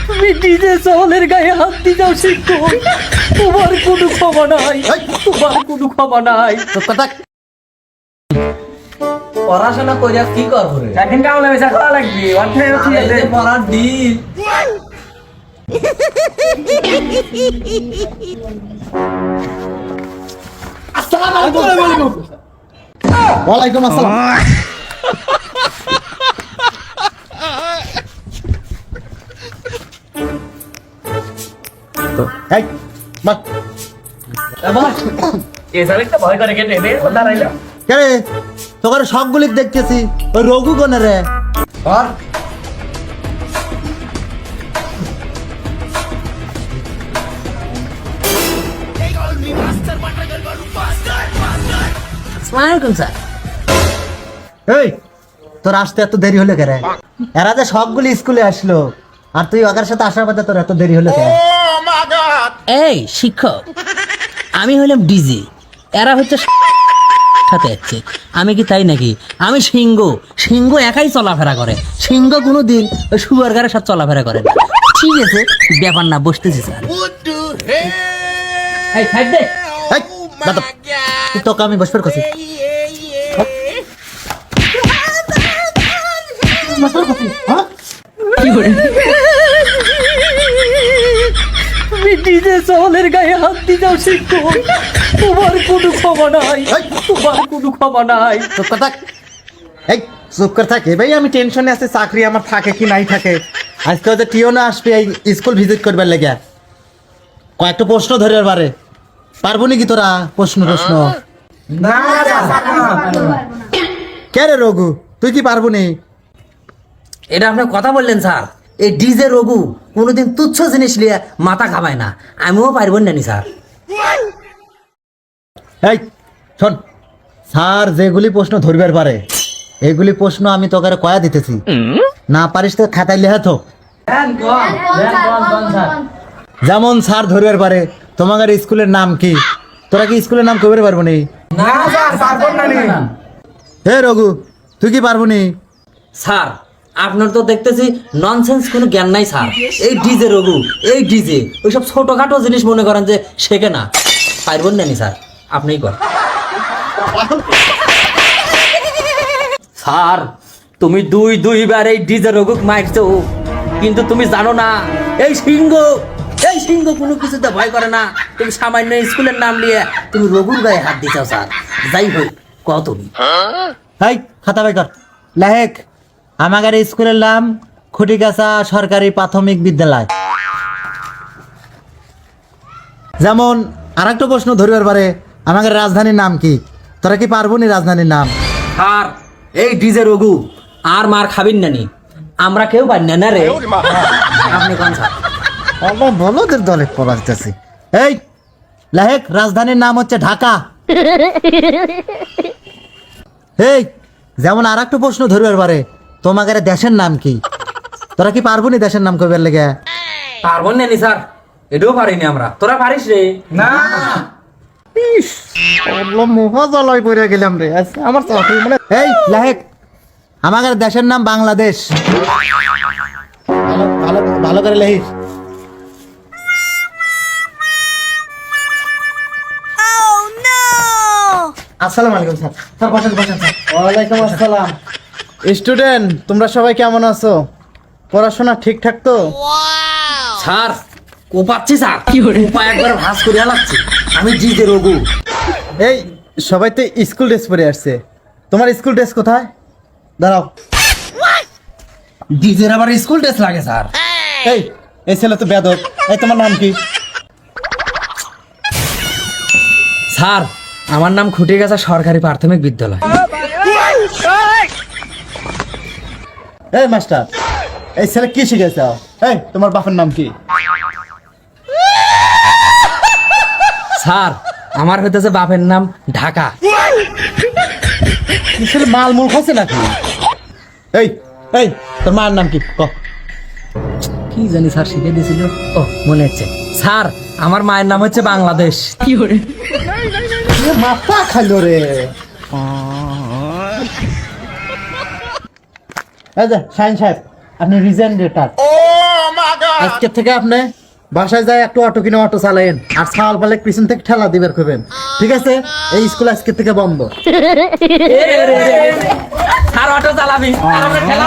তুমি ডিজে চাওয়ালের গায়ে হাত দিয়ে যাও শিক্ষক, তোমার কোনো ক্ষমা নাই, তোমার কোনো ক্ষমা নাই। পড়াশোনা করিয়া কি করবো রে? এখন কামলা বেচা খাওয়া লাগবে, অর্থে পড়ার ডিল। ওয়ালাইকুম আসসালাম। এই বাহ, এসব একটা ভয় করে কেটে রে দাঁড়াইলো। কে রে তোর সবগুলি দেখতেছি, ওই রঘু কোনে রে? আর আসসালামু স্যার। এই তোর আসতে এত দেরি হলো কে রে? এরা যে সবগুলি স্কুলে আসলো আর তুই ওদের সাথে আসার পথে তোর এত দেরি হলো কে? এই শিক্ষক, আমি হলাম ডিজে, এরা হচ্ছে সাথে যাচ্ছে। আমি কি তাই নাকি? আমি সিংহ, সিংহ একাই চলাফেরা করে, সিংহ কোনোদিন ওই সুয়ারগারের সাথে চলাফেরা করে না। ঠিক আছে, ব্যাপার না, বসতেছি স্যার। এই সাইড দে। এই দাদা, তোকে আমি বসবার কথা। কি করে তুমি ডিজে চাওয়ালের গায়ে হাত দিয়ে যাও শিক্ষক, তোমার কোনো ক্ষমা নাই, তোমার কোনো ক্ষমা নাই। চুপ কর থাক। এই চুপ করে থাকে ভাই, আমি টেনশনে আছি চাকরি আমার থাকে কি নাই থাকে। আজকে হয়তো টিও না আসবে এই স্কুল ভিজিট করবার লেগে, কয়েকটা প্রশ্ন ধরে বারে পারবো নাকি তোরা? প্রশ্ন না কে রে রঘু, তুই কি পারবো নি? এটা আপনি কথা বললেন স্যার, এই ডিজে রঘু কোনোদিন তুচ্ছ জিনিস নিয়ে মাথা ঘামায় না, আমিও পারবো না নি স্যার। এই শোন, স্যার যেগুলি প্রশ্ন ধরবার পারে এগুলি প্রশ্ন আমি তোকে কয়া দিতেছি, না পারিস তো খাতায় লেখা তো। যেমন স্যার ধরবার পারে তোমাদের স্কুলের নাম কি, তোরা কি স্কুলের নাম কইবার পারবো নি? না স্যার পারবো না নি। হে রঘু, তুই কি পারবো নি? স্যার আপনার তো দেখতেছি ননসেন্স কোনো জ্ঞান নাই স্যার। এই ডিজে রঘু, এই ডিজে ওইসব ছোটখাটো জিনিস মনে করেন যে শেখে না, পারবেন না নি স্যার, আপনিই কর। স্যার তুমি দুইবার এই ডিজে রঘুক মারছো, কিন্তু তুমি জানো না এই সিংহ কোনো কিছুতে ভয় করে না। তুমি সামান্য স্কুলের নাম নিয়ে তুমি রঘুর গায়ে হাত দিচ্ছ স্যার। যাই হোক, কত তুমি এই খাতা বাই কর। লেহেক, আমাদের স্কুলের নাম খুটিগাছা সরকারি প্রাথমিক বিদ্যালয়। যেমন আর একটা প্রশ্ন ধরবার পারে আমাদের রাজধানীর নাম কি, তোরা কি পারবো নি রাজধানীর নাম? আর এই ডিজে রঘু আর মার খাবিন নানি, আমরা কেউ পারি না রে। আপনি কোন স্যার? আমার বলদের দলে পড়াইতেছি। এই লেহেক, রাজধানীর নাম হচ্ছে ঢাকা। এই যেমন আর একটা প্রশ্ন ধরবার পারে তোমাদের দেশের নাম কি, তোরা কি পারবো নি দেশের নাম কইবার লেগে? পারবো না নি স্যার, এটাও পারিনি আমরা। তোরা পারিস রে? না মহাজলয় পড়ে গেলাম রে আমার চাকরি মানে। এই লেহেক, আমাদের দেশের নাম বাংলাদেশ। ভালো ভালো করে লেখিস। আসসালামু আলাইকুম স্যার। স্যার বসেন বসেন স্যার। ওয়ালাইকুম আসসালাম। স্টুডেন্ট তোমরা সবাই কেমন আছো? পড়াশোনা ঠিকঠাক তো? স্যার কোপাচ্ছি স্যার, কোপা একবার ভাস করিয়া লাগছে। আমি ডিজে রঘু। এই সবাই তো স্কুল ড্রেস পরে আসছে, তোমার স্কুল ড্রেস কোথায়? দাঁড়াও। ডিজের আবার স্কুল ড্রেস লাগে স্যার? এই এই ছেলে তো বেদব। এই তোমার নাম কি? স্যার আমার নাম খুটিগাছা সরকারি প্রাথমিক বিদ্যালয়। এই মাস্টার, এই ছেলে কি শিখেছ? এই তোমার বাপের নাম কি? স্যার আমার হইতেছে বাপের নাম ঢাকা। কি ছেলে মাল মূল খাচ্ছে নাকি? এই এই তোর মায়ের নাম কি ক? কি জানি স্যার শিখে দিয়েছিল। ও মনে হচ্ছে স্যার, আমার মায়ের নাম হচ্ছে বাংলাদেশ। কি করে মাথা খাইলো রে। এই যে শাহিন সাহেব আপনি রিজাইন লেটার আজকে থেকে আপনি বাসায় যায় একটু অটো কিনে অটো চালায়েন আর সাল পালে পিছন থেকে ঠেলা দিবার করবেন ঠিক আছে এই স্কুল আজকে থেকে বন্ধ আর অটো চালাবি আর আমরা খেলা